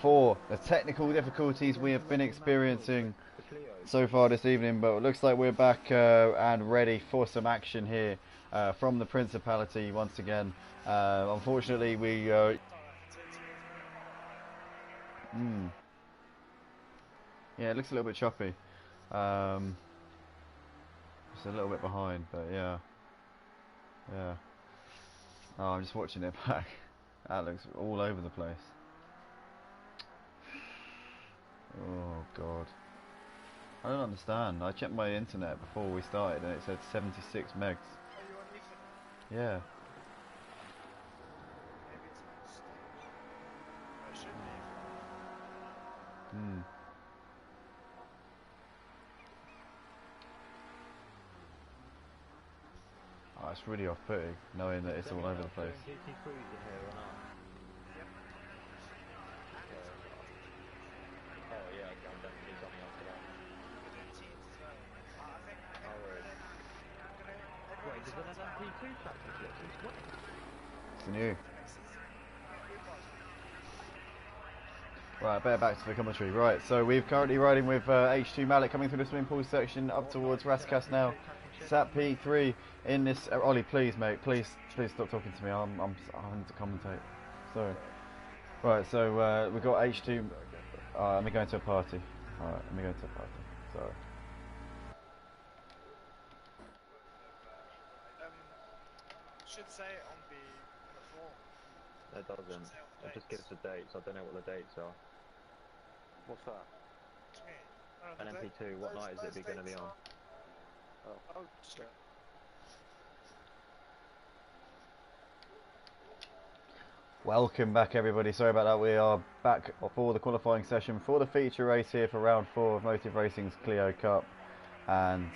for the technical difficulties we have been experiencing so far this evening, but it looks like we're back and ready for some action here from the Principality once again. Unfortunately, we... yeah, it looks a little bit choppy. Just a little bit behind, but yeah. Yeah. Oh, I'm just watching it back. That looks all over the place. Oh, God. I don't understand. I checked my internet before we started and it said 76 megs. Yeah. Hmm. Oh, it's really off-putting, knowing that it's all over the place. It's new. Right, better back to the commentary. Right, so we're currently riding with H2 Malik coming through the swimming pool section up towards Raskas now. Sat P3 in this. Ollie, please, mate, please stop talking to me. I need to commentate. Sorry. Right, so we've got H2. Let me go into a party. Alright, let me go into a party. Sorry. Should say it on the form. It doesn't. It just gives the dates. I don't know what the dates are. What's that? An MP2. What night is it going to be on? Oh, shit. Welcome back, everybody. Sorry about that. We are back for the qualifying session for the feature race here for round 4 of Motive Racing's Clio Cup. And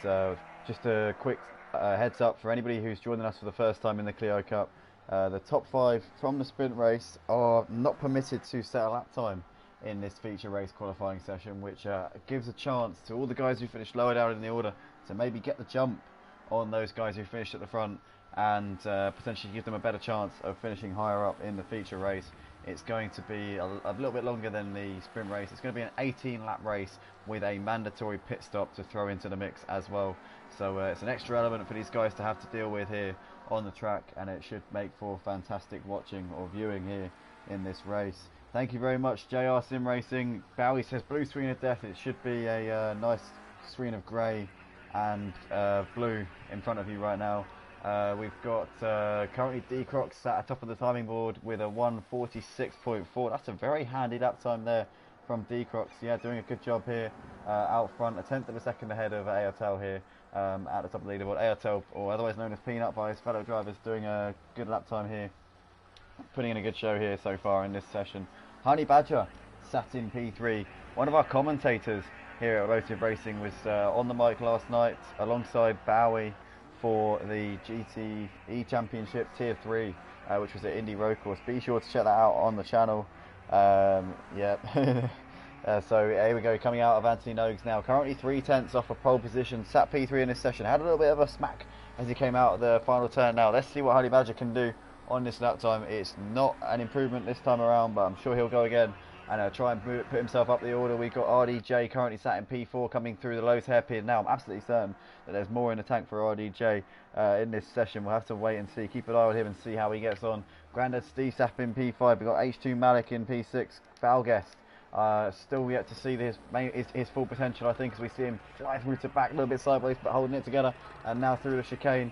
just a quick heads up for anybody who's joining us for the first time in the Clio Cup. The top 5 from the sprint race are not permitted to set a lap time in this feature race qualifying session, which gives a chance to all the guys who finished lower down in the order to maybe get the jump on those guys who finished at the front and potentially give them a better chance of finishing higher up in the feature race. It's going to be a little bit longer than the sprint race. It's going to be an 18 lap race with a mandatory pit stop to throw into the mix as well. So it's an extra element for these guys to have to deal with here on the track, and it should make for fantastic watching or viewing here in this race. Thank you very much, JR Sim Racing. Bowie says blue screen of death. It should be a nice screen of grey and blue in front of you right now. We've got currently D-Croc sat at top of the timing board with a 1:46.4. That's a very handy lap time there from D-Croc. Yeah, doing a good job here out front. A tenth of a second ahead of Airtel here at the top of the leaderboard. Airtel, or otherwise known as Peanut by his fellow drivers, doing a good lap time here. Putting in a good show here so far in this session. Honey Badger sat in P3. One of our commentators here at Motive Racing was on the mic last night alongside Bowie for the GTE Championship Tier 3, which was at Indy Road Course. Be sure to check that out on the channel. Yeah. So here we go, coming out of Anthony Nogues now. Currently 3/10 off of pole position. Sat P3 in this session. Had a little bit of a smack as he came out of the final turn now. Let's see what Honey Badger can do on this lap time. It's not an improvement this time around, but I'm sure he'll go again and try and put himself up the order. We've got RDJ currently sat in P4 coming through the Lowe's hairpin now. I'm absolutely certain that there's more in the tank for RDJ in this session. We'll have to wait and see. Keep an eye on him and see how he gets on. Grandad Steve sat in P5. We've got H2 Malik in P6. Valguest still yet to see his full potential, I think, as we see him fly through to back a little bit sideways but holding it together, and now through the chicane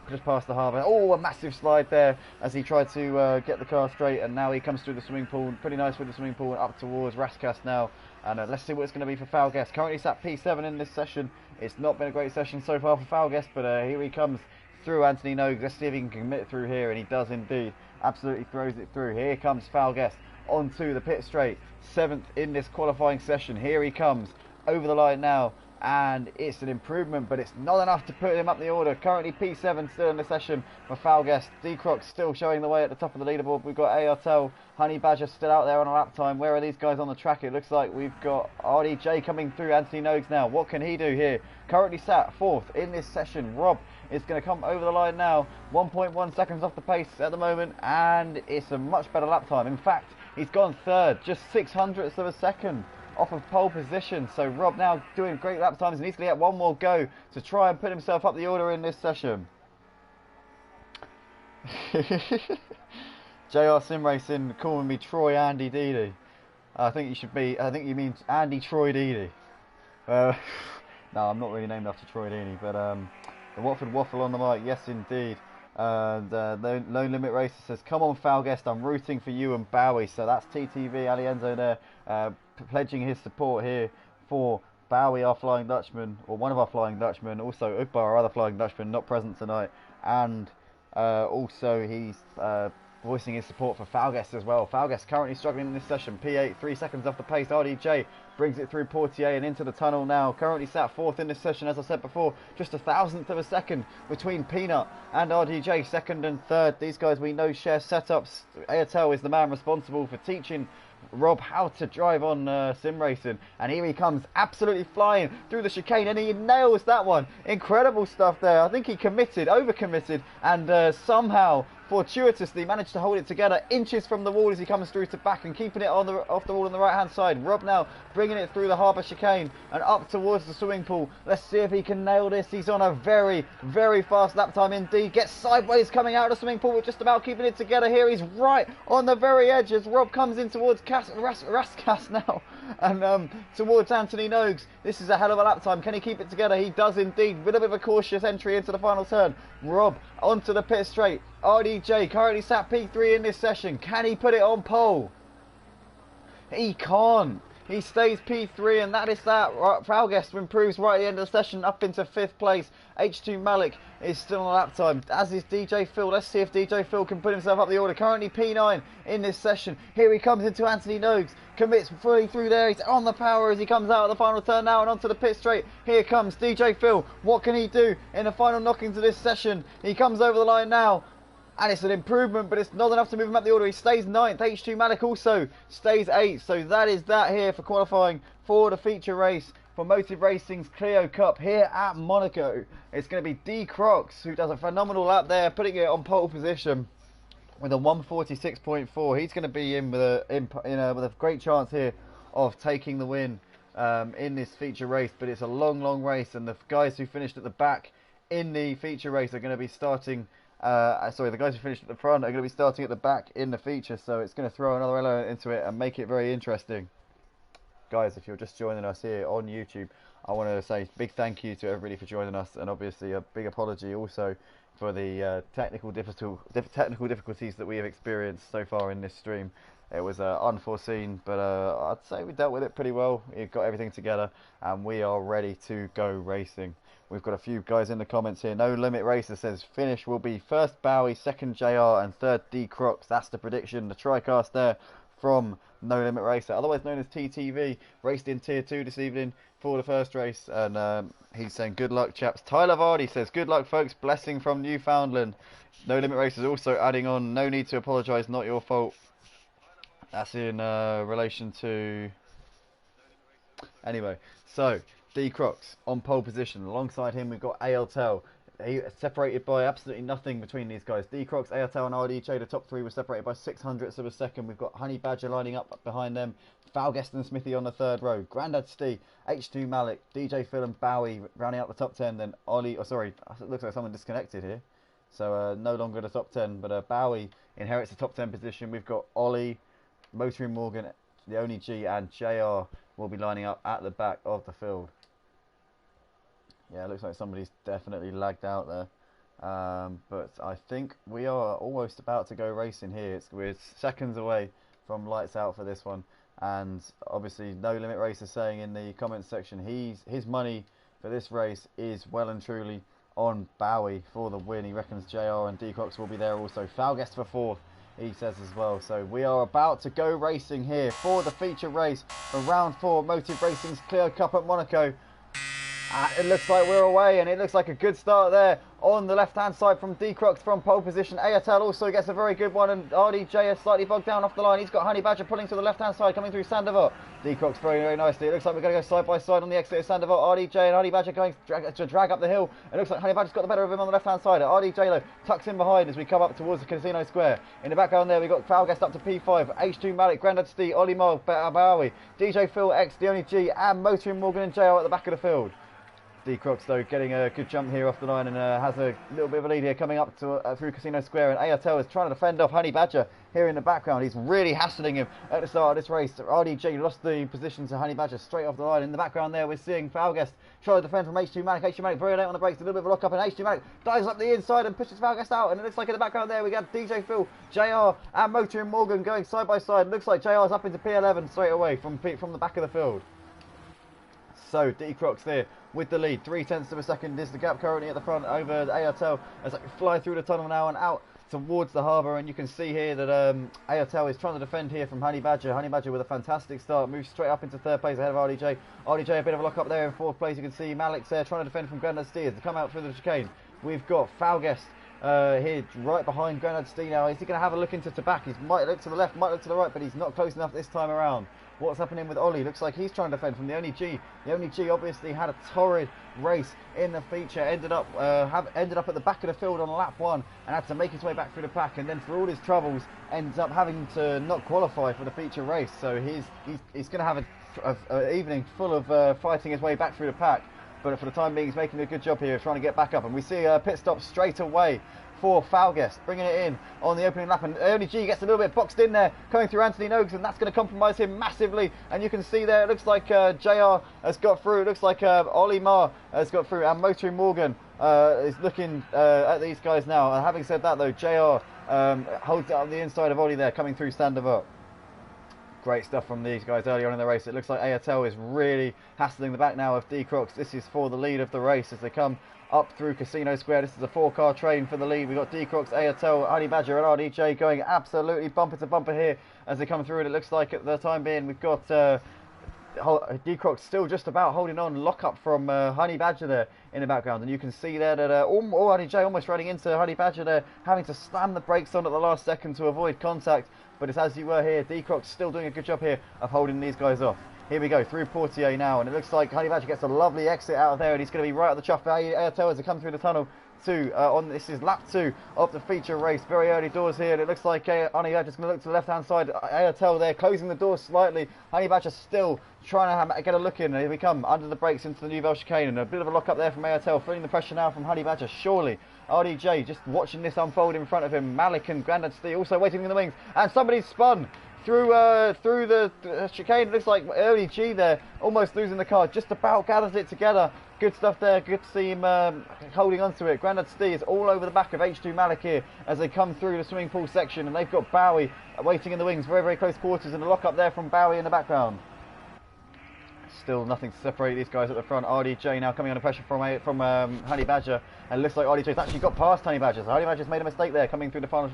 just past the harbour. Oh, a massive slide there as he tried to get the car straight, and now he comes through the swimming pool. Pretty nice with the swimming pool, and up towards Raskas now. And let's see what it's going to be for Valguest. Currently sat P7 in this session. It's not been a great session so far for Valguest, but here he comes through Anthony Nogues. Let's see if he can commit through here, and he does indeed. Absolutely throws it through. Here comes Valguest onto the pit straight. 7th in this qualifying session. Here he comes over the line now, and it's an improvement, but it's not enough to put him up the order. Currently P7 still in the session for Valguest. D-Croc still showing the way at the top of the leaderboard. We've got ARTEL, Honey Badger still out there on a lap time. Where are these guys on the track? It looks like we've got RDJ coming through Anthony Nogues now. What can he do here? Currently sat 4th in this session. Rob is going to come over the line now. 1.1 seconds off the pace at the moment, and it's a much better lap time. In fact, He's gone third, just 600ths of a second off of pole position. So Rob now doing great lap times and he's going to get one more go to try and put himself up the order in this session. JR Sim Racing calling me Troy Andy Deedy. I think you mean Andy Troy Deedy. No, I'm not really named after Troy Deeney, but the Watford Waffle on the mic, yes indeed. And No Limit Racer says, come on Falguest, I'm rooting for you and Bowie. So that's TTV Alienzo there, pledging his support here for Bowie, our Flying Dutchman, or one of our Flying Dutchmen. Also Ugbar, our other Flying Dutchman, not present tonight. And also he's voicing his support for Falguest as well. Falguest currently struggling in this session. P8, 3 seconds off the pace. RDJ brings it through Portier and into the tunnel now. Currently sat fourth in this session, as I said before. Just a thousandth of a second between Peanut and RDJ, second and third. These guys we know share setups. Airtel is the man responsible for teaching Rob how to drive on sim racing, and here he comes absolutely flying through the chicane and he nails that one. Incredible stuff there. I think he over committed, and somehow fortuitously managed to hold it together inches from the wall as he comes through to back and keeping it off the wall on the right hand side. Rob now bringing it through the harbour chicane and up towards the swimming pool. Let's see if he can nail this. He's on a very, very fast lap time indeed. Gets sideways coming out of the swimming pool, but just about keeping it together here. He's right on the very edge as Rob comes in towards Raskas now and towards Anthony Noakes. This is a hell of a lap time. Can he keep it together? He does indeed, with a bit of a cautious entry into the final turn. Rob onto the pit straight. RDJ currently sat P3 in this session. Can he put it on pole? He can't. He stays P3, and that is that. Falguest improves right at the end of the session up into 5th place. H2 Malik is still on lap time, as is DJ Phil. Let's see if DJ Phil can put himself up the order. Currently P9 in this session. Here he comes into Anthony Noakes. Commits fully through there. He's on the power as he comes out of the final turn now and onto the pit straight. Here comes DJ Phil. What can he do in the final knockings of this session? He comes over the line now. And it's an improvement, but it's not enough to move him up the order. He stays 9th. H2 Malik also stays 8th. So that is that here for qualifying for the feature race for Motive Racing's Clio Cup here at Monaco. It's going to be D Crocs who does a phenomenal lap there, putting it on pole position with a 146.4. He's going to be in with a great chance here of taking the win in this feature race. But it's a long, long race, and the guys who finished at the back in the feature race are going to be starting. The guys who finished at the front are going to be starting at the back in the feature, so it's going to throw another element into it and make it very interesting. Guys, if you're just joining us here on YouTube, I want to say a big thank you to everybody for joining us, and obviously a big apology also for the technical difficulties that we have experienced so far in this stream. It was unforeseen, but I'd say we dealt with it pretty well. We got everything together, and we are ready to go racing. We've got a few guys in the comments here. No Limit Racer says finish will be first Bowie, second JR, and third D Crocs. That's the prediction. The TriCast there from No Limit Racer, otherwise known as TTV, raced in Tier 2 this evening for the first race, and he's saying good luck, chaps. Tyler Vardy says good luck, folks. Blessing from Newfoundland. No Limit Racer is also adding on, no need to apologise, not your fault. That's in relation to... Anyway, so D Crocs on pole position. Alongside him, we've got ALTEL. He separated by absolutely nothing between these guys. D Crocs, ALTEL, and RDJ. The top three were separated by 600ths of a second. We've got Honey Badger lining up behind them. Falguest and Smithy on the third row. Grandad Steve, H2 Malik, DJ Phil, and Bowie rounding out the top 10. Then Ollie, it looks like someone disconnected here. So no longer the top 10, but Bowie inherits the top 10 position. We've got Ollie, Motoring Morgan, the only G, and JR will be lining up at the back of the field. Yeah, it looks like somebody's definitely lagged out there. But I think we are almost about to go racing here. We're seconds away from lights out for this one. And obviously, No Limit Racer saying in the comments section, his money for this race is well and truly on Bowie for the win. He reckons JR and D Crocs will be there also. Falguest for fourth, he says as well. So we are about to go racing here for the feature race for round 4 Motive Racing's Clio Cup at Monaco. It looks like we're away, and it looks like a good start there on the left-hand side from D-Crux from pole position. Ayatel also gets a very good one, and RDJ is slightly bogged down off the line. He's got Honey Badger pulling to the left-hand side, coming through Sandoval. D-Crux very, very nicely. It looks like we're going to go side by side on the exit of Sandoval. RDJ and Honey Badger going to drag up the hill. It looks like Honey Badger's got the better of him on the left-hand side. RDJ though tucks in behind as we come up towards the Casino Square. In the background there, we've got Falguest up to P5, H2 Malik, Grandad Steve, Ollie Mar, Bowie, DJ Phil, X, The Only G, and Motoring Morgan and JR at the back of the field. D-Crux though getting a good jump here off the line and has a little bit of a lead here coming up to through Casino Square, and Ayatel is trying to defend off Honey Badger here in the background. He's really hassling him at the start of this race. RDJ lost the position to Honey Badger straight off the line. In the background there we're seeing Falguest try to defend from H2 Malik. H2 Malik very late on the brakes, a little bit of a lock up, and H2 Malik dives up the inside and pushes Falguest out, and it looks like in the background there we got DJ Phil, JR and Motor and Morgan going side by side. It looks like JR's up into P11 straight away from the back of the field. So D-Crux there with the lead, 0.3 of a second is the gap currently at the front over Ayatel as they fly through the tunnel now and out towards the harbour. And you can see here that Ayatel is trying to defend here from Honey Badger. Honey Badger with a fantastic start, moves straight up into third place ahead of RDJ. RDJ a bit of a lock up there in fourth place. You can see Malik's there trying to defend from Grandad Steers to come out through the chicane. We've got Falguest here right behind Grandad Steer now. Is he going to have a look into Tabac? He might look to the left, might look to the right, but he's not close enough this time around. What's happening with Ollie? Looks like he's trying to defend from the Only G. The Only G obviously had a torrid race in the feature. Ended up at the back of the field on lap 1 and had to make his way back through the pack. And then for all his troubles, ends up having to not qualify for the feature race. So he's going to have an evening full of fighting his way back through the pack. But for the time being, he's making a good job here of trying to get back up. And we see a pit stop straight away for Falguest, bringing it in on the opening lap, and Only G gets a little bit boxed in there, coming through Anthony Noakes, and that's going to compromise him massively. And you can see there, it looks like JR has got through, it looks like Ollie Mar has got through, and Motoring Morgan is looking at these guys now. And having said that though, JR holds it on the inside of Ollie there, coming through Sandoval. Great stuff from these guys early on in the race. It looks like Ayatel is really hassling the back now of D-Crux. This is for the lead of the race as they come up through Casino Square. This is a 4-car train for the lead. We've got D-Crux, Ayatel, Honey Badger and RDJ going absolutely bumper to bumper here as they come through. And it looks like at the time being we've got D-Crux still just about holding on, lock up from Honey Badger there in the background. And you can see there that RDJ almost running into Honey Badger there, having to slam the brakes on at the last second to avoid contact. But it's as you were here. D-Crux still doing a good job here of holding these guys off. Here we go through Portier now, and it looks like Honey Badger gets a lovely exit out of there, and he's going to be right at the chuff for Ayatel as they come through the tunnel. This is lap 2 of the feature race, very early doors here, and it looks like Honey Badger's going to look to the left hand side. Ayatel there closing the door slightly. Honey Badger still trying to get a look in, and here we come under the brakes into the Nouvelle chicane, and a bit of a lock up there from Ayatel, feeling the pressure now from Honey Badger. Surely RDJ just watching this unfold in front of him. Malik and Grandad Steve also waiting in the wings, and somebody's spun through the chicane. It looks like Early G there almost losing the car, just about gathers it together. Good stuff there, good to see him holding on to it. Grandad Steve is all over the back of H2 Malik here as they come through the swimming pool section, and they've got Bowie waiting in the wings, very, very close quarters, and a lock up there from Bowie in the background. Still nothing to separate these guys at the front. RDJ now coming under pressure from Honey Badger, and it looks like RDJ's actually got past Honey Badger. So Honey Badger's made a mistake there coming through the final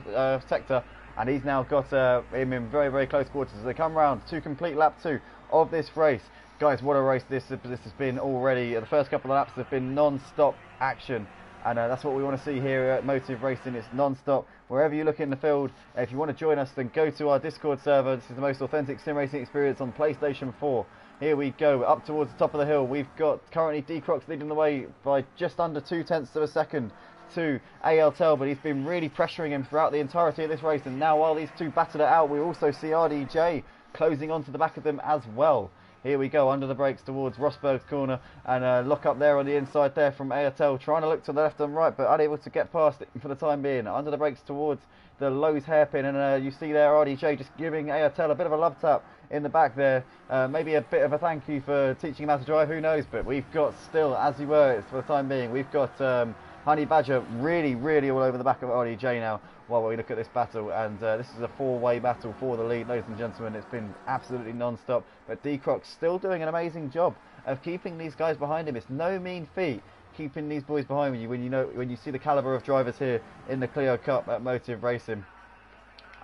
sector, and he's now got him in very, very close quarters as they come round to complete lap 2 of this race. Guys, what a race this has been already. The first couple of laps have been non-stop action, and that's what we want to see here at Motive Racing. It's non-stop. Wherever you look in the field, if you want to join us, then go to our Discord server. This is the most authentic sim racing experience on PlayStation 4. Here we go, up towards the top of the hill. We've got currently D-Crux leading the way by just under 0.2 of a second to Ayatel, but he's been really pressuring him throughout the entirety of this race. And now while these two battle it out, we also see RDJ closing onto the back of them as well. Here we go, under the brakes towards Rosberg's corner, and lock up there on the inside there from Ayatel, trying to look to the left and right, but unable to get past it for the time being. Under the brakes towards the Lowe's hairpin, and you see there RDJ just giving Ayatel a bit of a love tap in the back there. Maybe a bit of a thank you for teaching him how to drive, who knows, but we've got still, as you were, for the time being, we've got Honey Badger really, really all over the back of RDJ now while we look at this battle. And this is a 4-way battle for the lead, ladies and gentlemen. It's been absolutely non-stop, but D-Crux still doing an amazing job of keeping these guys behind him. It's no mean feat keeping these boys behind you when you see the calibre of drivers here in the Clio Cup at Motive Racing.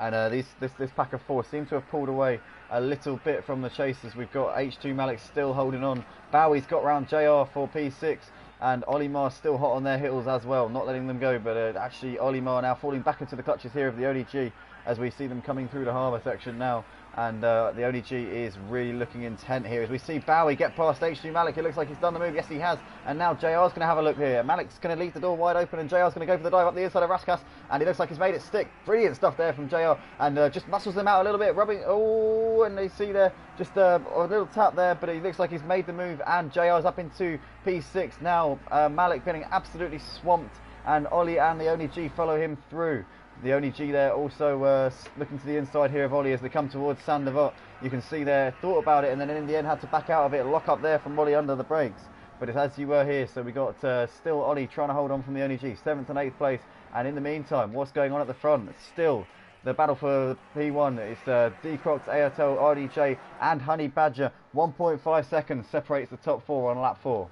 And this pack of 4 seem to have pulled away a little bit from the chasers. We've got H2 Malik still holding on. Bowie's got round JR for P6, and Olimar still hot on their heels as well, not letting them go. But actually Olimar now falling back into the clutches here of the ODG as we see them coming through the harbour section now. And the ODG is really looking intent here as we see Bowie get past H2 Malik. It looks like he's done the move. Yes, he has. And now JR's going to have a look here. Malik's going to leave the door wide open, and JR's going to go for the dive up the inside of Raskas. And it looks like he's made it stick. Brilliant stuff there from JR. And just muscles them out a little bit, rubbing. Oh, and they see there just a little tap there, but it looks like he's made the move. And JR's up into P6 now. Malik getting absolutely swamped, and Ollie and the ODG follow him through. The ODG there also looking to the inside here of Ollie as they come towards Sandevot. You can see there, thought about it, and then in the end had to back out of it. Lock up there from Ollie under the brakes. But it's as you were here, so we got still Ollie trying to hold on from the ODG, 7th and 8th place. And in the meantime, what's going on at the front? Still the battle for P1. It's D-Crocs, ARTL, RDJ and Honey Badger. 1.5 seconds separates the top 4 on lap 4.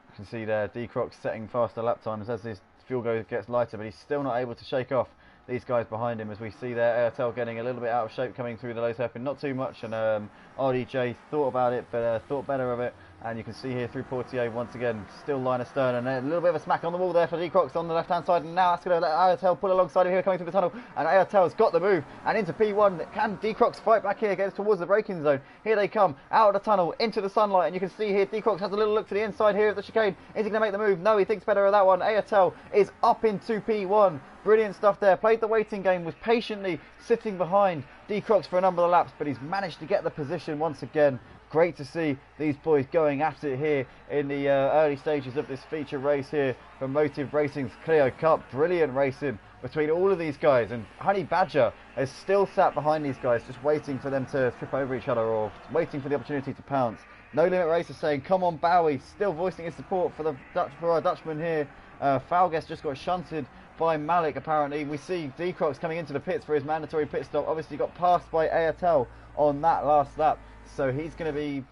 You can see there D-Crocs setting faster lap times as his fuel gets lighter, but he's still not able to shake off these guys behind him as we see there ARTL getting a little bit out of shape coming through the low hairpin, not too much, and RDJ thought about it but thought better of it. And you can see here through Portier once again still line astern, and a little bit of a smack on the wall there for D-Crocs on the left hand side, and now that's going to let ARTL pull alongside him here coming through the tunnel, and ARTL's got the move and into P1. Can D-Crocs fight back here, gets towards the braking zone? Here they come out of the tunnel into the sunlight, and you can see here D-Crocs has a little look to the inside here of the chicane. Is he going to make the move? No, he thinks better of that one. ARTL is up into P1. Brilliant stuff there. Played the waiting game, was patiently sitting behind D-Crocs for a number of laps, but he's managed to get the position once again. Great to see these boys going at it here in the early stages of this feature race here for Motive Racing's Clio Cup. Brilliant racing between all of these guys, and Honey Badger is still sat behind these guys just waiting for them to trip over each other or waiting for the opportunity to pounce. No Limit Racer saying come on Bowie, still voicing his support for our Dutchman here. Falguest just got shunted by Malik apparently. We see D-Crocs coming into the pits for his mandatory pit stop. Obviously got passed by ARTL on that last lap, so he's going to be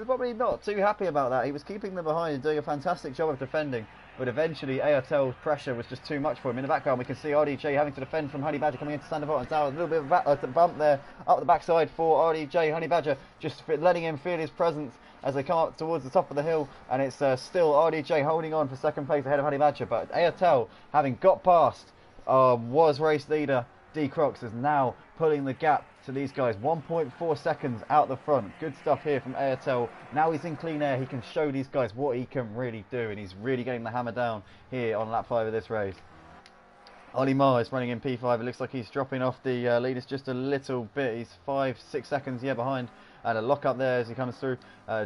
probably not too happy about that. He was keeping them behind and doing a fantastic job of defending, but eventually ARTL's pressure was just too much for him. In the background we can see RDJ having to defend from Honey Badger coming into Sandevot, and a little bit of a bump there up the backside for RDJ. Honey Badger just letting him feel his presence as they come up towards the top of the hill, and it's still RDJ holding on for second place ahead of Honey Badger, but ARTL having got past was race leader D-Crocs is now pulling the gap to these guys, 1.4 seconds out the front. Good stuff here from ARTL. Now he's in clean air, he can show these guys what he can really do, and he's really getting the hammer down here on lap 5 of this race. Ollie Marr is running in P5. It looks like he's dropping off the leaders just a little bit. He's 5-6 seconds behind, and a lock up there as he comes through.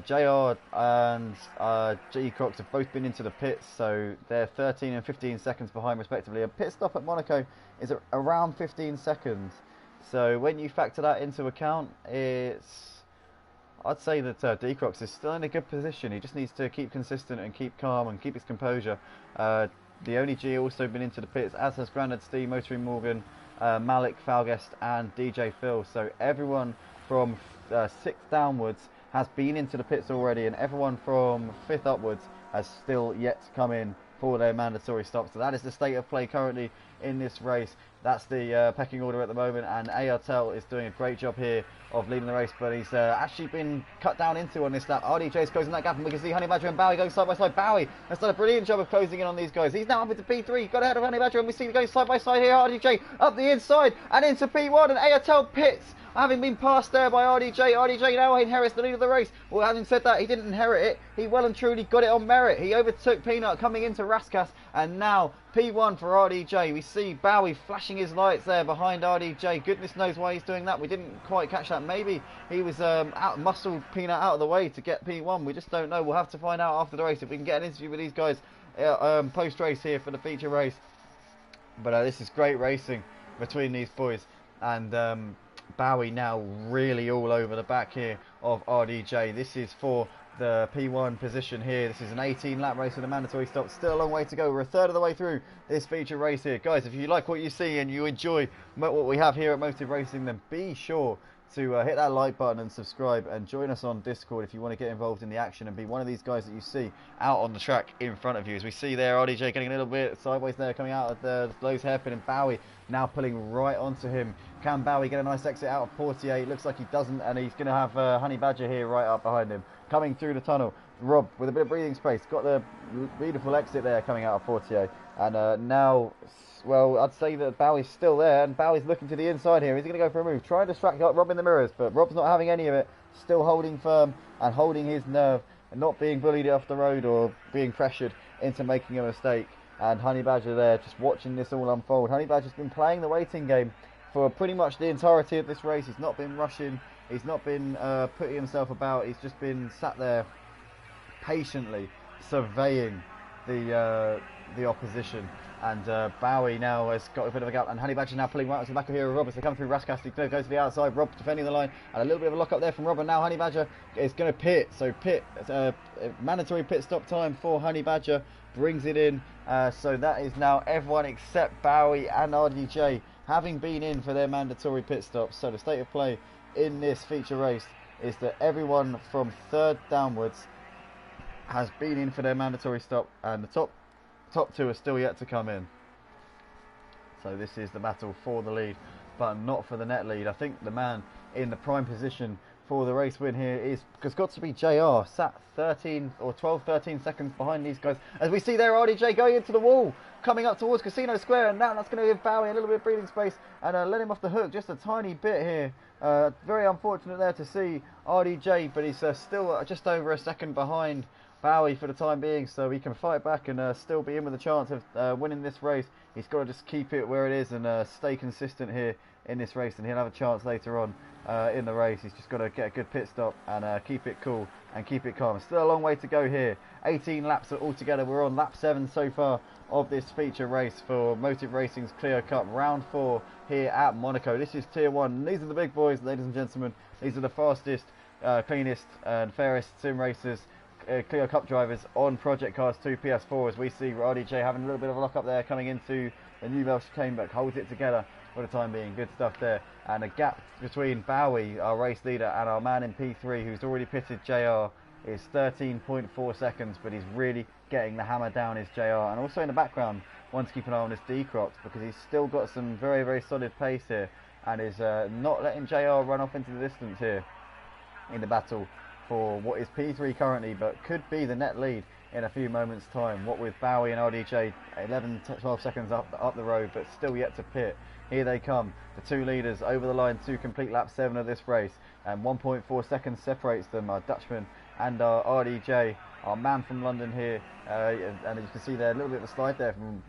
JR and G-Crocs have both been into the pits, so they're 13 and 15 seconds behind respectively. A pit stop at Monaco is around 15 seconds. So when you factor that into account, I'd say that D-Crocs is still in a good position. He just needs to keep consistent and keep calm and keep his composure. The ODG also been into the pits, as has Grandad Steve, Motoring Morgan, Malik, Falguest and DJ Phil. So everyone from 6th downwards has been into the pits already, and everyone from 5th upwards has still yet to come in for their mandatory stops. So that is the state of play currently in this race. That's the pecking order at the moment, and ARTL is doing a great job here of leading the race, but he's actually been cut down into on this lap. RDJ is closing that gap, and we can see Honey Badger and Bowie going side by side. Bowie has done a brilliant job of closing in on these guys. He's now up into P3, got ahead of Honey Badger, and we see them going side by side here. RDJ up the inside and into P1, and ARTL pits, having been passed there by RDJ. RDJ now inherits the lead of the race. Well, having said that, he didn't inherit it. He well and truly got it on merit. He overtook Peanut coming into Raskas, and now P1 for RDJ. We see Bowie flashing his lights there behind RDJ. Goodness knows why he's doing that. We didn't quite catch that. Maybe he was muscled Peanut out of the way to get P1. We just don't know. We'll have to find out after the race if we can get an interview with these guys post-race here for the feature race. But this is great racing between these boys, and Bowie now really all over the back here of RDJ. This is for the P1 position here. This is an 18 lap race with a mandatory stop. Still a long way to go. We're a third of the way through this feature race here. Guys, if you like what you see and you enjoy what we have here at Motive Racing, then be sure to hit that like button and subscribe, and join us on Discord if you want to get involved in the action and be one of these guys that you see out on the track in front of you. As we see there, RDJ getting a little bit sideways there, coming out of the Lowe's hairpin, and Bowie now pulling right onto him. Can Bowie get a nice exit out of Portier? It looks like he doesn't, and he's going to have Honey Badger here right up behind him. Coming through the tunnel, Rob with a bit of breathing space, got the beautiful exit there coming out of Portier. And now, well, I'd say that Bowie's still there, and Bowie's looking to the inside here. He's going to go for a move, try and distract Rob in the mirrors, but Rob's not having any of it, still holding firm and holding his nerve and not being bullied off the road or being pressured into making a mistake. And Honey Badger there just watching this all unfold. Honey Badger's been playing the waiting game for pretty much the entirety of this race. He's not been rushing, he's not been putting himself about, he's just been sat there patiently surveying the opposition. And Bowie now has got a bit of a gap, and Honey Badger now pulling right onto the back of here of Rob as they come through. Rascasti goes to the outside, Rob defending the line, and a little bit of a lock up there from Rob, and now Honey Badger is going to pit. So pit, mandatory pit stop time for Honey Badger, brings it in. So that is now everyone except Bowie and RDJ having been in for their mandatory pit stops. So the state of play in this feature race is that everyone from third downwards has been in for their mandatory stop, and the top two are still yet to come in. So this is the battle for the lead, but not for the net lead. I think the man in the prime position for the race win here has got to be JR, sat 13 or 12, 13 seconds behind these guys. As we see there, RDJ going into the wall, coming up towards Casino Square, and now that's going to give Bowie a little bit of breathing space and let him off the hook just a tiny bit here. Very unfortunate there to see RDJ, but he's still just over a second behind Bowie for the time being, so he can fight back and still be in with a chance of winning this race. He's got to just keep it where it is and stay consistent here in this race, and he'll have a chance later on in the race. He's just got to get a good pit stop and keep it cool and keep it calm. Still a long way to go here. 18 laps altogether. We're on lap 7 so far of this feature race for Motive Racing's Clio Cup round 4 here at Monaco. This is tier 1. These are the big boys, ladies and gentlemen. These are the fastest, cleanest and fairest sim racers, Clio Cup drivers on Project Cars 2 PS4, as we see RDJ having a little bit of a lock up there coming into the New Bell chicane, but holds it together for the time being. Good stuff there. And a gap between Bowie, our race leader, and our man in P3 who's already pitted, JR, is 13.4 seconds, but he's really getting the hammer down is JR. And also in the background, one to keep an eye on is D-Crocs, because he's still got some very, very solid pace here and is not letting JR run off into the distance here in the battle for what is P3 currently, but could be the net lead in a few moments time. What with Bowie and RDJ 11 to 12 seconds up the road, but still yet to pit. Here they come, the two leaders over the line to complete lap 7 of this race, and 1.4 seconds separates them, our Dutchman and our RDJ, our man from London here. And you can see there a little bit of a slide there from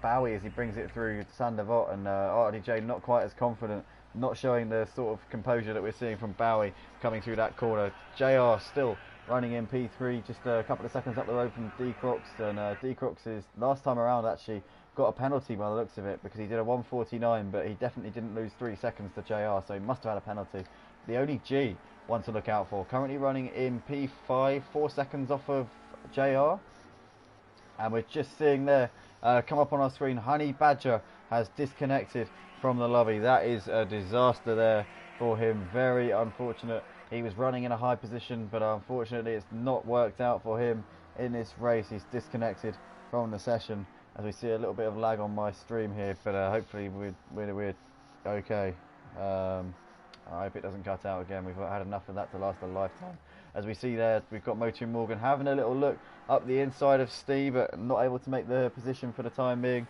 Bowie as he brings it through Sandavot, and RDJ not quite as confident, not showing the sort of composure that we're seeing from Bowie coming through that corner. JR still running in P3, just a couple of seconds up the road from D-Crocs, and D-Crocs is, last time around actually, got a penalty by the looks of it, because he did a 1:49, but he definitely didn't lose 3 seconds to JR, so he must have had a penalty. The only G one to look out for, currently running in P5, 4 seconds off of JR, and we're just seeing there, come up on our screen, Honey Badger has disconnected from the lobby. That is a disaster there for him, very unfortunate. He was running in a high position, but unfortunately it's not worked out for him in this race. He's disconnected from the session, as we see a little bit of lag on my stream here, but hopefully we're okay. I hope it doesn't cut out again. We've had enough of that to last a lifetime. As we see there, we've got Motu Morgan having a little look up the inside of Steve, but not able to make the position for the time being.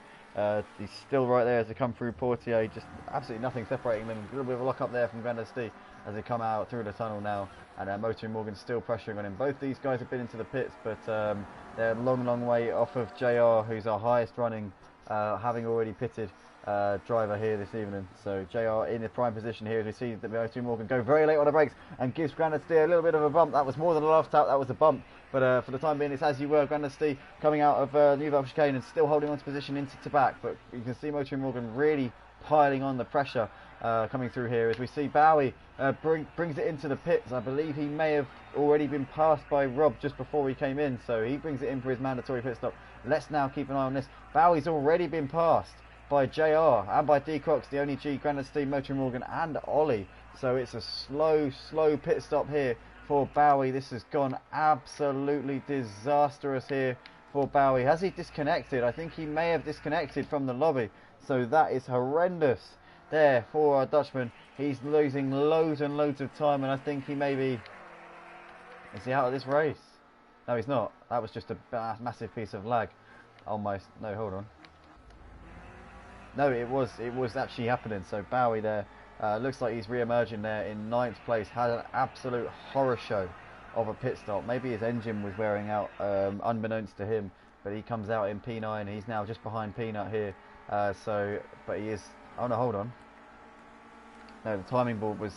He's still right there as they come through Portier, just absolutely nothing separating them. A little bit of a lock up there from Grandesty as they come out through the tunnel now, and Motu Morgan still pressuring on him. Both these guys have been into the pits, but they're a long way off of JR, who's our highest running, having already pitted driver here this evening. So JR in the prime position here, as we see that Motu Morgan go very late on the brakes and gives Grandesty a little bit of a bump. That was more than a laugh out, that was a bump. But for the time being, it's as you were. Grandesty coming out of New Vale chicane and still holding on to position into back. But you can see Motu Morgan really piling on the pressure coming through here, as we see Bowie brings it into the pits. I believe he may have already been passed by Rob just before he came in, so he brings it in for his mandatory pit stop. Let's now keep an eye on this. Bowie's already been passed by JR and by D-Crocs, the only G, Grandesty, Motu Morgan and Ollie. So it's a slow pit stop here for Bowie. This has gone absolutely disastrous here for Bowie. Has he disconnected? I think he may have disconnected from the lobby. So that is horrendous there for our Dutchman. He's losing loads and loads of time, and I think he may be... Is he out of this race? No, he's not. That was just a massive piece of lag. Almost. No, hold on. No, it was actually happening. So Bowie there, looks like he's re-emerging there in 9th place. Had an absolute horror show of a pit stop. Maybe his engine was wearing out, unbeknownst to him. But he comes out in P9. He's now just behind Peanut here. But he is... Oh no, hold on. No, the timing board was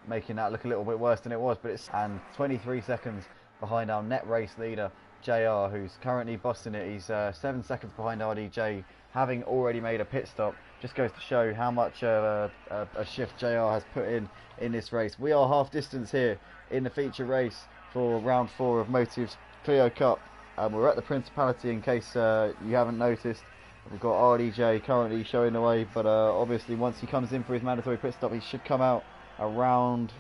making that look a little bit worse than it was. But it's 23 seconds behind our net race leader, JR, who's currently bossing it. He's 7 seconds behind RDJ, having already made a pit stop. Just goes to show how much a shift JR has put in this race. We are half distance here in the feature race for round 4 of Motive's Clio Cup. We're at the Principality, in case you haven't noticed. We've got RDJ currently showing the way, but obviously once he comes in for his mandatory pit stop, he should come out around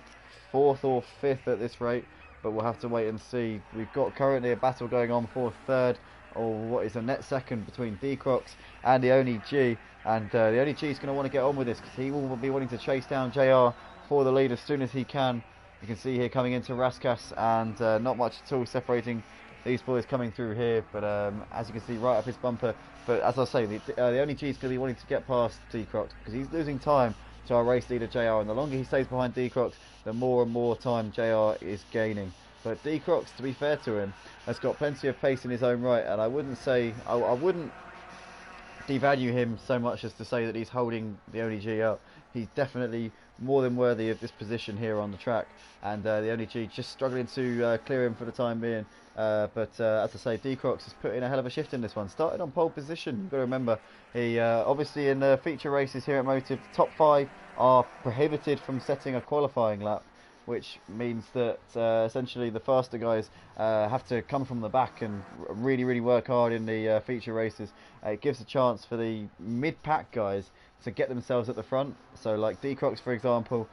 4th or 5th at this rate. But we'll have to wait and see. We've got currently a battle going on for 3rd, or what is a net 2nd, between D-Crocs and the Only G. And the Only G is going to want to get on with this, because he will be wanting to chase down JR for the lead as soon as he can. You can see here coming into Raskas, and not much at all separating these boys coming through here. But as you can see, right up his bumper. But as I say, the Only G is going to be wanting to get past D-Crocs, because he's losing time to our race leader JR, and the longer he stays behind D-Crocs, the more and more time JR is gaining. But D-Crocs, to be fair to him, has got plenty of pace in his own right, and I wouldn't say, I wouldn't devalue him so much as to say that he's holding the Only G up. He's definitely more than worthy of this position here on the track, and the Only G just struggling to clear him for the time being. But as I say, D-Crocs has put in a hell of a shift in this one. Started on pole position. You've got to remember, he obviously in the feature races here at Motive, the top 5 are prohibited from setting a qualifying lap, which means that essentially the faster guys have to come from the back and really work hard in the feature races. It gives a chance for the mid-pack guys to get themselves at the front. So like D-Crocs, for example,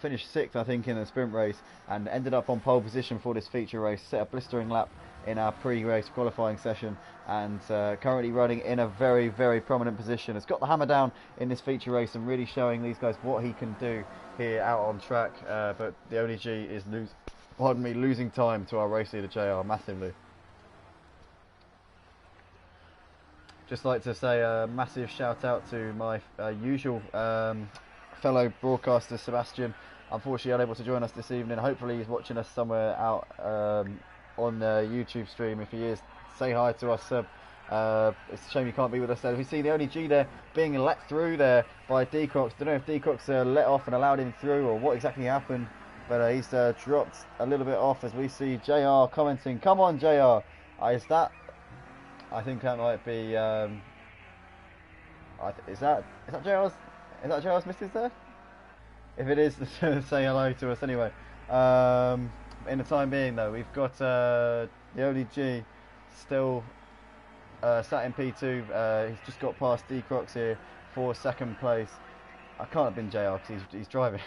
finished 6th I think in a sprint race, and ended up on pole position for this feature race, set a blistering lap in our pre-race qualifying session, and currently running in a very prominent position. Has got the hammer down in this feature race and really showing these guys what he can do here out on track. But the Only G is losing time to our race leader JR massively. Just like to say a massive shout out to my usual fellow broadcaster Sebastian. Unfortunately unable to join us this evening. Hopefully he's watching us somewhere out on the YouTube stream. If he is, say hi to us, Seb. It's a shame you can't be with us there. We see the Only G there being let through there by D-Crocs. Don't know if D-Crocs let off and allowed him through, or what exactly happened, but he's dropped a little bit off, as we see JR commenting, "Come on JR." Is that, I think that might be is that JR's missus there? If it is, say hello to us anyway. In the time being though, we've got the Only G still sat in P2. He's just got past D-Crocs here for 2nd place. I can't have been JR because he's driving.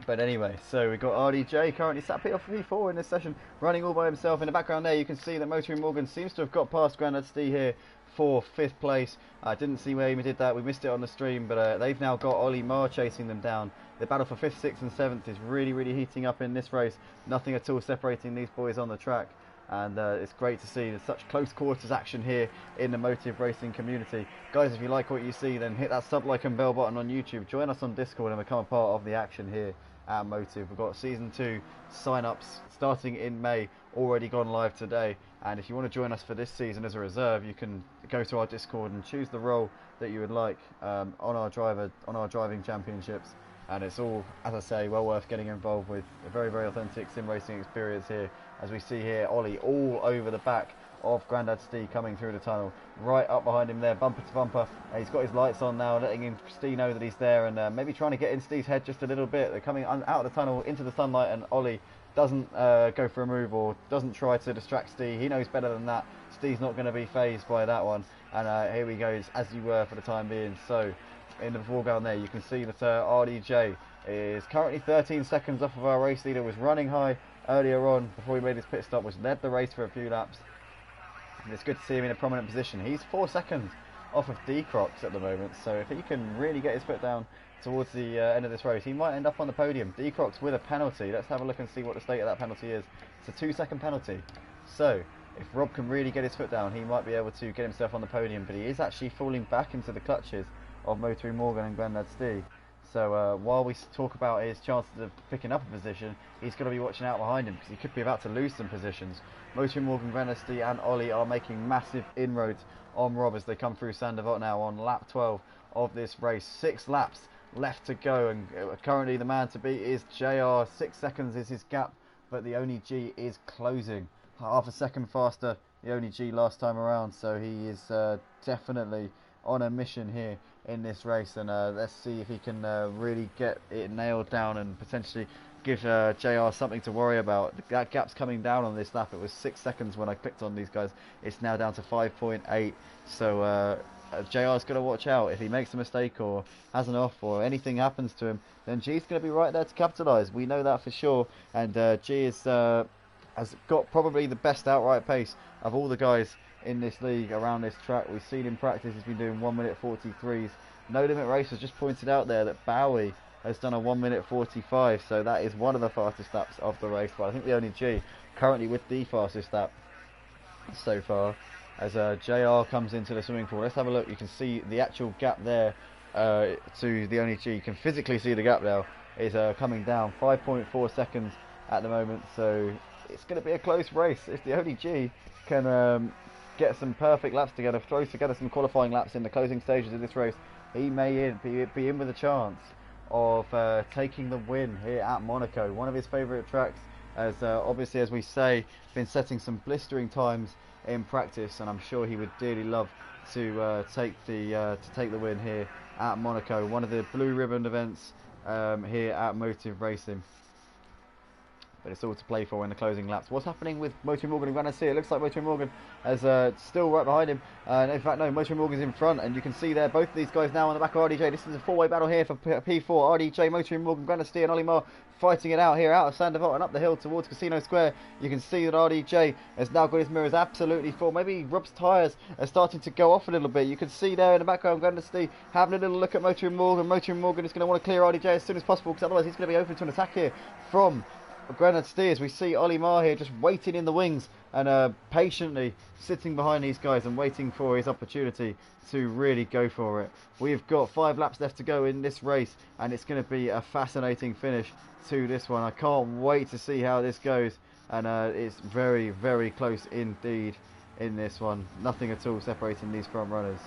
But anyway, so we've got RDJ currently sat P4 in this session, running all by himself. In the background there, you can see that Motoring Morgan seems to have got past Grandad Stee here for 5th place. I didn't see where he did that. We missed it on the stream, but they've now got Ollie Marr chasing them down. The battle for 5th, 6th and 7th is really heating up in this race. Nothing at all separating these boys on the track. And it's great to see such close quarters action here in the Motive racing community. Guys, if you like what you see, then hit that sub, like and bell button on YouTube. Join us on Discord and become a part of the action here at Motive. We've got season 2 sign-ups starting in May, already gone live today. And if you want to join us for this season as a reserve, you can go to our Discord and choose the role that you would like on our driving championships. And it's all, as I say, well worth getting involved with. A very authentic sim racing experience here, as we see here Ollie all over the back of Grandad Stee coming through the tunnel, right up behind him there, bumper to bumper. He's got his lights on now, letting Stee know that he's there, and maybe trying to get in Stee's head just a little bit. They're coming out of the tunnel into the sunlight, and Ollie doesn't go for a move or doesn't try to distract Stee. He knows better than that. Stee's not going to be phased by that one, and here he goes, as you were for the time being. So in the foreground there, you can see that RDJ is currently 13 seconds off of our race leader, was running high earlier on before he made his pit stop, which led the race for a few laps. And it's good to see him in a prominent position. He's 4 seconds off of D-Crocs at the moment, so if he can really get his foot down towards the end of this race, he might end up on the podium. D-Crocs with a penalty. Let's have a look and see what the state of that penalty is. It's a 2-second penalty. So if Rob can really get his foot down, he might be able to get himself on the podium, but he is actually falling back into the clutches of Motoring Morgan and Grandad Stee. So while we talk about his chances of picking up a position, he's got to be watching out behind him because he could be about to lose some positions. Motoring Morgan, Grandad Stee and Ollie are making massive inroads on Rob as they come through Sandoval now on lap 12 of this race. 6 laps left to go, and currently the man to beat is JR. 6 seconds is his gap, but the Only G is closing. Half a second faster the Only G last time around, so he is definitely on a mission here in this race, and let's see if he can really get it nailed down and potentially give JR something to worry about. That gap's coming down on this lap. It was 6 seconds when I clicked on these guys. It's now down to 5.8, so JR's got to watch out. If he makes a mistake or has an off or anything happens to him, then G's going to be right there to capitalise. We know that for sure, and G is has got probably the best outright pace of all the guys in this league around this track. We've seen him practice, he's been doing 1 minute 43s. No Limit Racers just pointed out there that Bowie has done a 1 minute 45, so that is one of the fastest laps of the race, but I think the Only G currently with the fastest lap so far as JR comes into the swimming pool. Let's have a look. You can see the actual gap there to the Only G. You can physically see the gap now is coming down 5.4 seconds at the moment, so it's going to be a close race. If the Only G can get some perfect laps together, throw together some qualifying laps in the closing stages of this race, he may be in with a chance of taking the win here at Monaco, one of his favourite tracks, as obviously, as we say, been setting some blistering times in practice, and I'm sure he would dearly love to take the win here at Monaco, one of the blue ribbon events here at Motive Racing. But it's all to play for in the closing laps. What's happening with Motoring Morgan and Grandad Stee? It looks like Motoring Morgan is still right behind him. In fact, no, Motoring Morgan's in front, and you can see there both of these guys now on the back of RDJ. This is a four-way battle here for P4. RDJ, Motoring Morgan, Grandad Stee and Ollie Marr fighting it out here out of Sandoval and up the hill towards Casino Square. You can see that RDJ has now got his mirrors absolutely full. Maybe Rob's tyres are starting to go off a little bit. You can see there in the background Grandad Stee having a little look at Motoring Morgan. Motoring Morgan is going to want to clear RDJ as soon as possible, because otherwise he's going to be open to an attack here from Grandad Stee, as we see Ollie Marr here just waiting in the wings and patiently sitting behind these guys and waiting for his opportunity to really go for it. We've got 5 laps left to go in this race, and it's going to be a fascinating finish to this one. I can't wait to see how this goes, and it's very, very close indeed in this one. Nothing at all separating these front runners.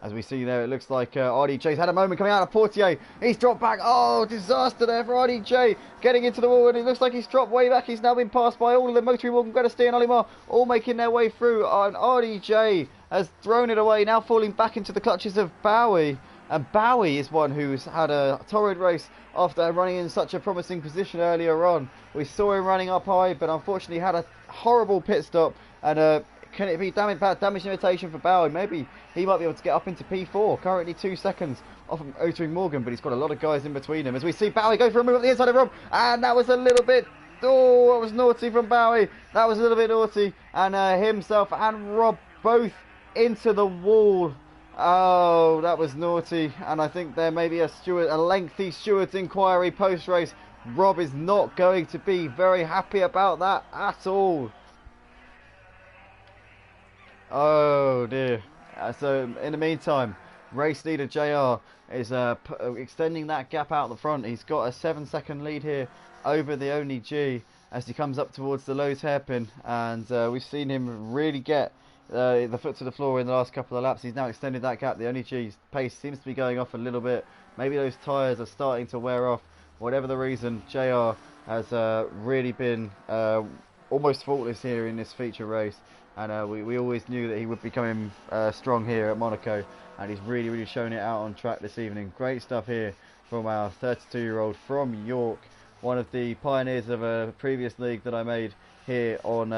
As we see there, it looks like RDJ's had a moment coming out of Portier. He's dropped back. Oh, disaster there for RDJ. Getting into the wall, and it looks like he's dropped way back. He's now been passed by all of them. Motoring Morgan, Grandad Stee and Ollie Marr all making their way through. And RDJ has thrown it away, now falling back into the clutches of Bowie. And Bowie is one who's had a torrid race after running in such a promising position earlier on. We saw him running up high, but unfortunately had a horrible pit stop. And can it be damage limitation for Bowie? Maybe he might be able to get up into P4. Currently 2 seconds off of Motoring Morgan, but he's got a lot of guys in between him. As we see Bowie go for a move up the inside of Rob, and that was a little bit... Oh, that was naughty from Bowie. That was a little bit naughty. And himself and Rob both into the wall. Oh, that was naughty. And I think there may be a lengthy steward's inquiry post-race. Rob is not going to be very happy about that at all. Oh dear. So in the meantime, race leader JR is extending that gap out the front. He's got a 7-second lead here over the Only G as he comes up towards the Lowe's hairpin, and we've seen him really get the foot to the floor in the last couple of laps. He's now extended that gap. The Only G's pace seems to be going off a little bit. Maybe those tyres are starting to wear off. Whatever the reason, JR has really been almost faultless here in this feature race. And we always knew that he would be coming strong here at Monaco, and he's really, really shown it out on track this evening. Great stuff here from our 32-year-old from York, one of the pioneers of a previous league that I made here on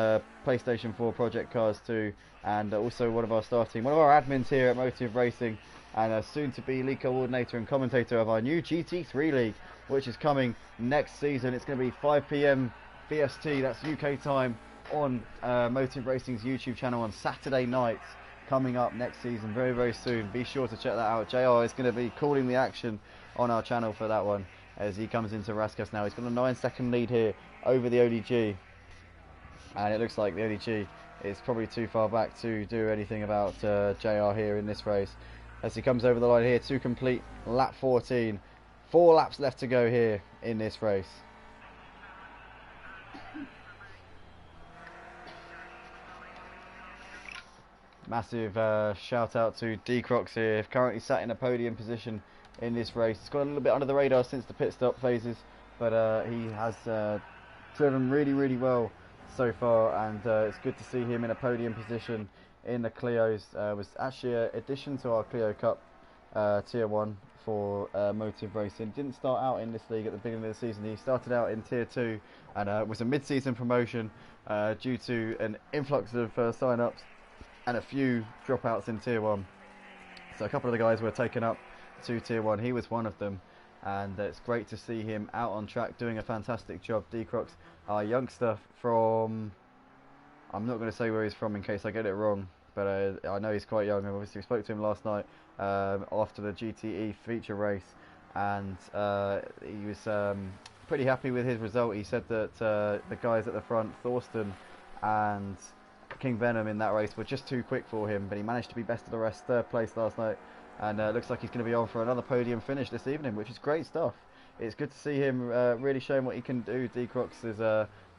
PlayStation 4 Project Cars 2, and also one of our admins here at Motive Racing, and soon to be league coordinator and commentator of our new GT3 league, which is coming next season. It's going to be 5 PM BST, that's UK time, on Motive Racing's YouTube channel on Saturday nights, coming up next season very, very soon. Be sure to check that out. JR is going to be calling the action on our channel for that one as he comes into Rascas now. He's got a 9-second lead here over the ODG, and it looks like the ODG is probably too far back to do anything about JR here in this race as he comes over the line here to complete lap 14. 4 laps left to go here in this race. Massive shout out to D-Crocs here, currently sat in a podium position in this race. It's got a little bit under the radar since the pit stop phases, but he has driven really, really well so far, and it's good to see him in a podium position in the Clios. Was actually an addition to our Clio Cup Tier 1 for Motive Racing. Didn't start out in this league at the beginning of the season. He started out in Tier 2 and was a mid-season promotion due to an influx of sign-ups and a few dropouts in Tier 1. So a couple of the guys were taken up to Tier 1. He was one of them, and it's great to see him out on track doing a fantastic job. D-Crocs, our youngster from, I'm not going to say where he's from in case I get it wrong, but I know he's quite young. Obviously we spoke to him last night after the GTE feature race, and he was pretty happy with his result. He said that the guys at the front, Thorsten and King Venom, in that race were just too quick for him, but he managed to be best of the rest, 3rd place last night, and looks like he's going to be on for another podium finish this evening, which is great stuff. It's good to see him really showing what he can do. D-Crocs is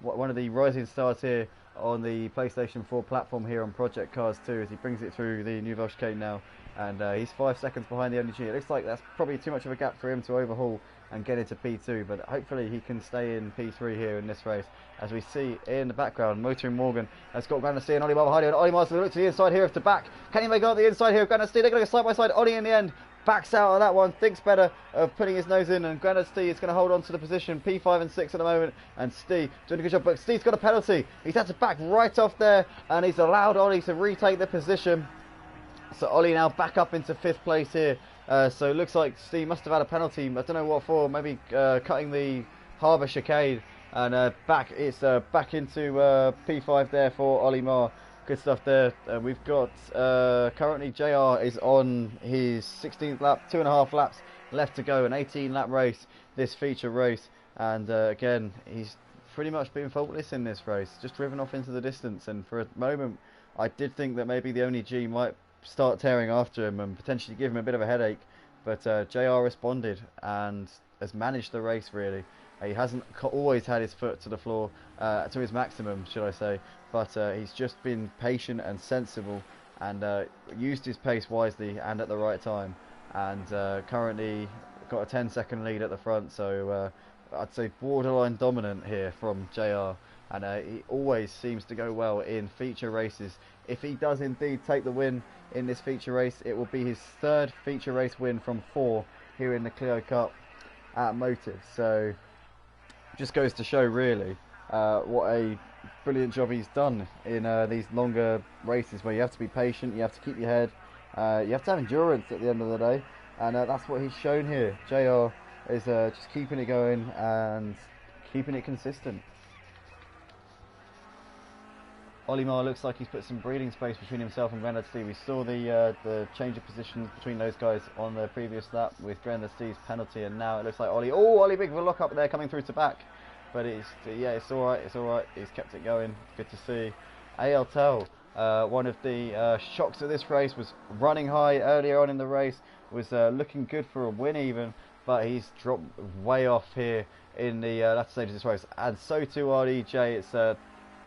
one of the rising stars here on the PlayStation 4 platform here on Project Cars 2 as he brings it through the Nouvelle Chicane now, and he's 5 seconds behind the ODG. It looks like that's probably too much of a gap for him to overhaul and get into P2, but hopefully he can stay in P3 here in this race. As we see in the background, Motoring Morgan has got Granasty and Olimar behind him, and Olimar's going to look to the inside here of the back. Can he make out the inside here of Granasty? They're going to go side by side. Ollie in the end backs out of that one, thinks better of putting his nose in, and Granasty is going to hold on to the position, P5 and 6 at the moment, and Steve doing a good job, but Steve's got a penalty. He's had to back right off there, and he's allowed Ollie to retake the position. So Ollie now back up into 5th place here. So it looks like Steve must have had a penalty. I don't know what for. Maybe cutting the harbour chicane, and back into P5 there for Ollie Marr. Good stuff there. We've got currently JR is on his 16th lap, 2.5 laps left to go, an 18-lap race, this feature race, and again he's pretty much been faultless in this race, just driven off into the distance, and for a moment I did think that maybe the Only G might start tearing after him and potentially give him a bit of a headache, but JR responded and has managed the race really. He hasn't always had his foot to the floor, to his maximum should I say, but he's just been patient and sensible, and used his pace wisely and at the right time, and currently got a 10-second lead at the front, so I'd say borderline dominant here from JR, and he always seems to go well in feature races. If he does indeed take the win in this feature race, it will be his 3rd feature race win from 4 here in the Clio Cup at Motive. So just goes to show really what a brilliant job he's done in these longer races where you have to be patient, you have to keep your head, you have to have endurance at the end of the day, and that's what he's shown here. JR is just keeping it going and keeping it consistent. Olimar looks like he's put some breathing space between himself and Grandad Steve. We saw the change of positions between those guys on the previous lap with Grandad Steve's penalty, and now it looks like Ollie big with a lock up there coming through to back. But it's alright, he's kept it going, good to see. AL Tell, one of the shocks of this race, was running high earlier on in the race, was looking good for a win even, but he's dropped way off here in the latter stage of this race, and so too RDJ. It's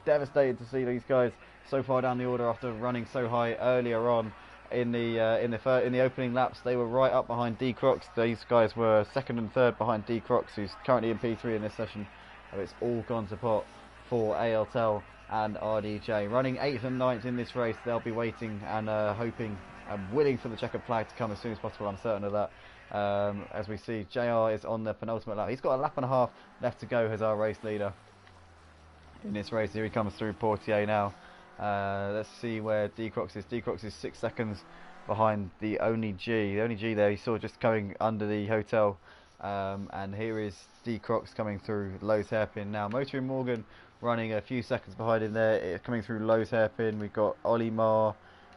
devastated to see these guys so far down the order after running so high earlier on in the opening laps. They were right up behind D-Crocs. These guys were 2nd and 3rd behind D-Crocs, who's currently in P3 in this session. It's all gone to pot for AL Tell and RDJ. Running 8th and 9th in this race, they'll be waiting and hoping and willing for the checkered flag to come as soon as possible. I'm certain of that. as we see JR is on the penultimate lap. He's got a lap and a half left to go as our race leader in this race. Here he comes through Portier now. Let's see where D-Crocs is. D-Crocs is 6 seconds behind the only G. The only G there you saw just coming under the hotel. And here is D-Crocs coming through Lowe's hairpin now. Motoring Morgan running a few seconds behind him there, coming through Lowe's hairpin. We've got Ollie Marr,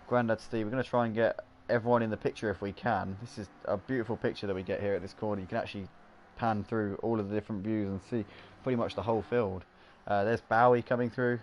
Grandad Steve. We're going to try and get everyone in the picture if we can. This is a beautiful picture that we get here at this corner. You can actually pan through all of the different views and see pretty much the whole field. There's Bowie coming through,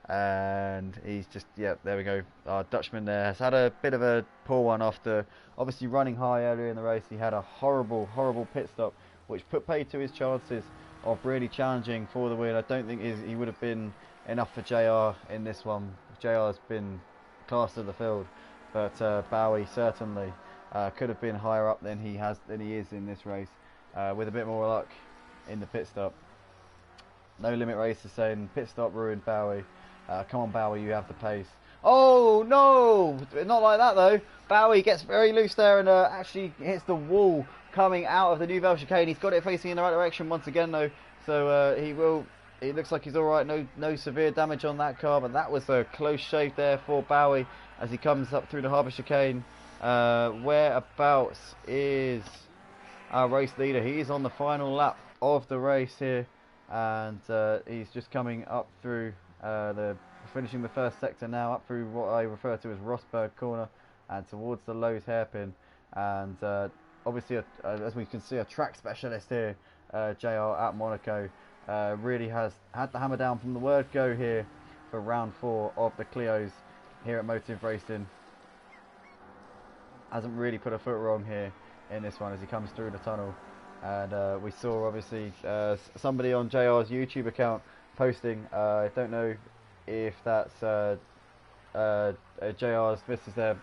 and he's just, yeah, there we go. Our Dutchman there has had a bit of a poor one after obviously running high earlier in the race. He had a horrible pit stop, which put paid to his chances of really challenging for the win. I don't think he would have been enough for JR in this one. JR's been class of the field, but Bowie certainly could have been higher up than he is in this race, with a bit more luck in the pit stop. No Limit Racer saying pit stop ruined Bowie. Come on, Bowie, you have the pace. Oh no, not like that though. Bowie gets very loose there and actually hits the wall coming out of the Nouvelle chicane. He's got it facing in the right direction once again though, so it looks like he's alright. No severe damage on that car, but that was a close shave there for Bowie as he comes up through the harbour chicane. Whereabouts is our race leader? He is on the final lap of the race here, and he's just coming up through finishing the first sector now, up through what I refer to as Rosberg corner and towards the Lowe's hairpin. And obviously, as we can see, a track specialist here, JR at Monaco, really has had the hammer down from the word go here for round 4 of the Clios here at Motive Racing. Hasn't really put a foot wrong here in this one as he comes through the tunnel. And we saw obviously somebody on JR's YouTube account posting, I don't know if that's JR's visitors there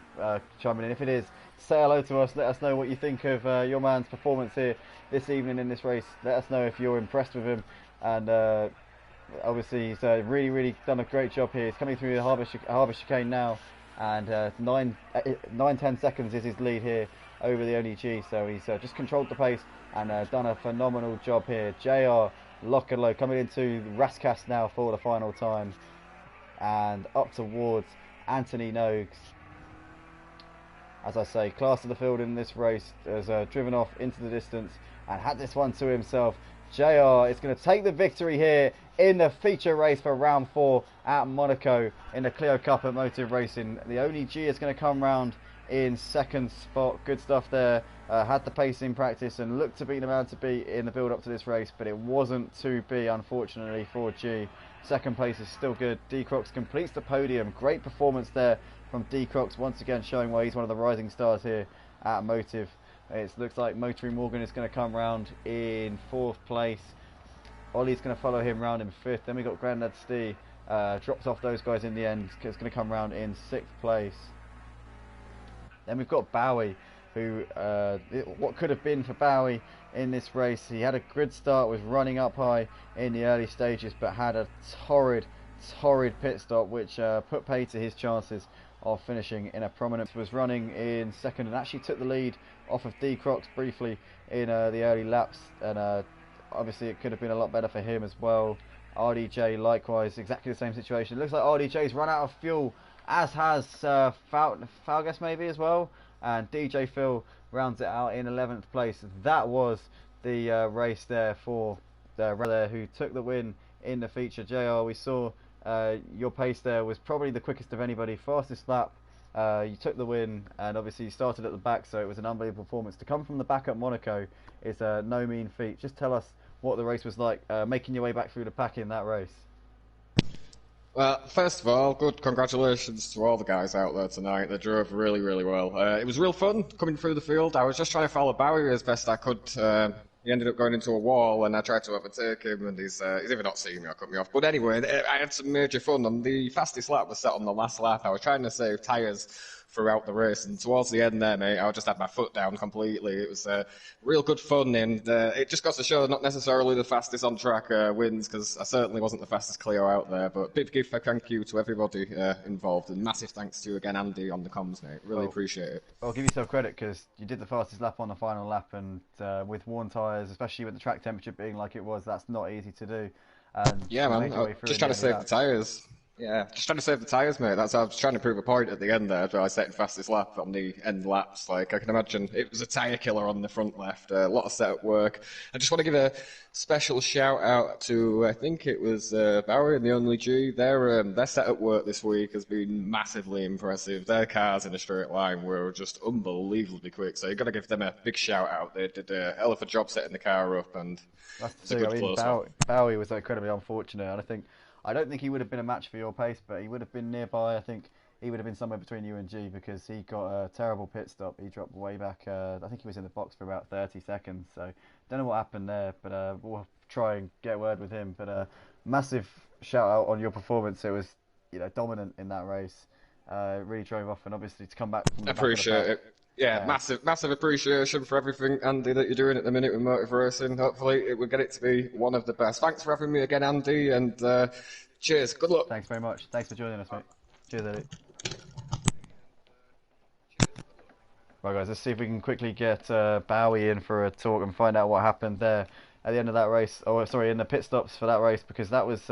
chiming in. If it is, say hello to us, let us know what you think of your man's performance here this evening in this race. Let us know if you're impressed with him, and obviously he's really done a great job here. He's coming through the harbour chicane now, and 9-10 seconds is his lead here over the only G, so he's just controlled the pace and done a phenomenal job here. JR lock and low coming into Rascas now for the final time, and up towards Anthony Noakes. As I say, class of the field in this race, has driven off into the distance and had this one to himself. JR is going to take the victory here in the feature race for round 4 at Monaco in the Clio Cup at Motive Racing. The only G is going to come round in second spot. Good stuff there. Had the pace in practice and looked to be the man to beat in the build up to this race, but it wasn't to be, unfortunately, for G. Second place is still good. D-Crocs completes the podium. Great performance there from D-Crocs, once again showing why he's one of the rising stars here at Motive. It looks like Motoring Morgan is going to come round in 4th place. Ollie's going to follow him round in 5th. Then we got Grandad Steve, drops off those guys in the end. It's going to come round in 6th place. Then we've got Bowie, who, what could have been for Bowie in this race. He had a good start, was running up high in the early stages, but had a torrid pit stop, which put pay to his chances of finishing in a prominent. Was running in 2nd and actually took the lead off of D-Crocs briefly in the early laps, and obviously it could have been a lot better for him as well. RDJ likewise, exactly the same situation. It looks like RDJ's run out of fuel, as has Falgas maybe as well, and DJ Phil rounds it out in 11th place. That was the race there for the runner who took the win in the feature. JR, we saw your pace there was probably the quickest of anybody, fastest lap. You took the win, and obviously you started at the back, so it was an unbelievable performance. To come from the back at Monaco is no mean feat. Just tell us what the race was like, making your way back through the pack in that race. Well, first of all, good congratulations to all the guys out there tonight. They drove really well. It was real fun coming through the field. I was just trying to follow Bowie as best I could. He ended up going into a wall, and I tried to overtake him, and he's either not seeing me or cut me off. But anyway, I had some major fun, and the fastest lap was set on the last lap. I was trying to save tyres throughout the race. And towards the end there, mate, I just had my foot down completely. It was real good fun, and it just got to show not necessarily the fastest on track wins, because I certainly wasn't the fastest Clio out there. But big thank you to everybody involved, and massive thanks to you again, Andy, on the comms, mate. Really appreciate it. Well, give yourself credit because you did the fastest lap on the final lap, and with worn tyres, especially with the track temperature being like it was, that's not easy to do. And yeah, man, just trying to save the tyres. Yeah, just trying to save the tyres, mate. That's how I was trying to prove a point at the end there, but I set the fastest lap on the end laps. Like, I can imagine it was a tyre killer on the front left, a lot of setup work. I just want to give a special shout out to, I think it was Bowie and the Only G. Their setup work this week has been massively impressive. Their cars in a straight line were just unbelievably quick, so you've got to give them a big shout out. They did a hell of a job setting the car up, and that's it's a good close one. Bowie was incredibly unfortunate, and I don't think he would have been a match for your pace, but he would have been nearby. I think he would have been somewhere between you and G, because he got a terrible pit stop. He dropped way back. I think he was in the box for about 30 seconds. So don't know what happened there, but we'll try and get a word with him. But massive shout out on your performance. It was dominant in that race. Really drove off, and obviously to come back from the appreciate it. Yeah, massive appreciation for everything, Andy, that you're doing at the minute with Motive Racing. Hopefully it will get it to be one of the best. Thanks for having me again, Andy, and cheers. Good luck. Thanks very much. Thanks for joining us, mate. Cheers, Eddie. Right, guys, let's see if we can quickly get Bowie in for a talk and find out what happened there at the end of that race. Oh, sorry, in the pit stops for that race, because that was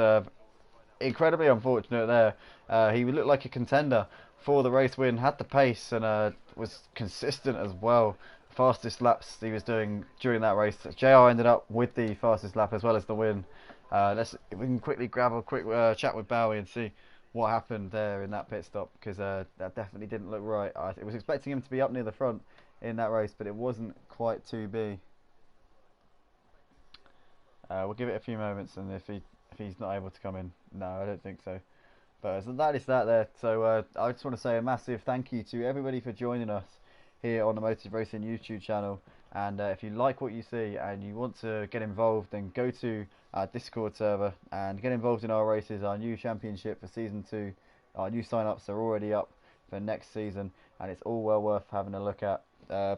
incredibly unfortunate there. He looked like a contender for the race win, had the pace, and was consistent as well. Fastest laps he was doing during that race. JR ended up with the fastest lap as well as the win. If we can quickly grab a quick chat with Bowie and see what happened there in that pit stop, because that definitely didn't look right. I was expecting him to be up near the front in that race, but it wasn't quite to be. We'll give it a few moments, and if he's not able to come in, no, I don't think so. But so that is that there. So I just want to say a massive thank you to everybody for joining us here on the Motive Racing YouTube channel. And if you like what you see and you want to get involved, then go to our Discord server and get involved in our races. Our new championship for season 2, our new sign-ups are already up for next season, and it's all well worth having a look at.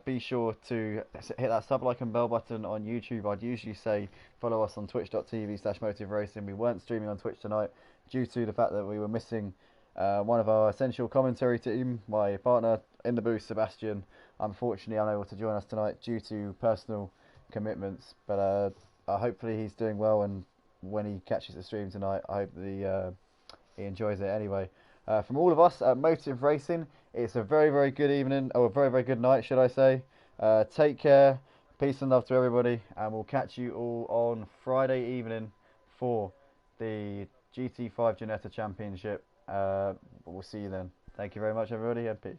Be sure to hit that sub, like, and bell button on YouTube. I'd usually say follow us on twitch.tv/Motive Racing. We weren't streaming on Twitch tonight due to the fact that we were missing one of our essential commentary team, my partner in the booth, Sebastian. Unfortunately, unable to join us tonight due to personal commitments, but hopefully he's doing well, and when he catches the stream tonight, I hope that he enjoys it anyway. From all of us at Motive Racing, it's a very, very good evening, or a very, very good night, should I say. Take care, peace and love to everybody, and we'll catch you all on Friday evening for the GT5 Ginetta Championship. We'll see you then. Thank you very much, everybody, and peace.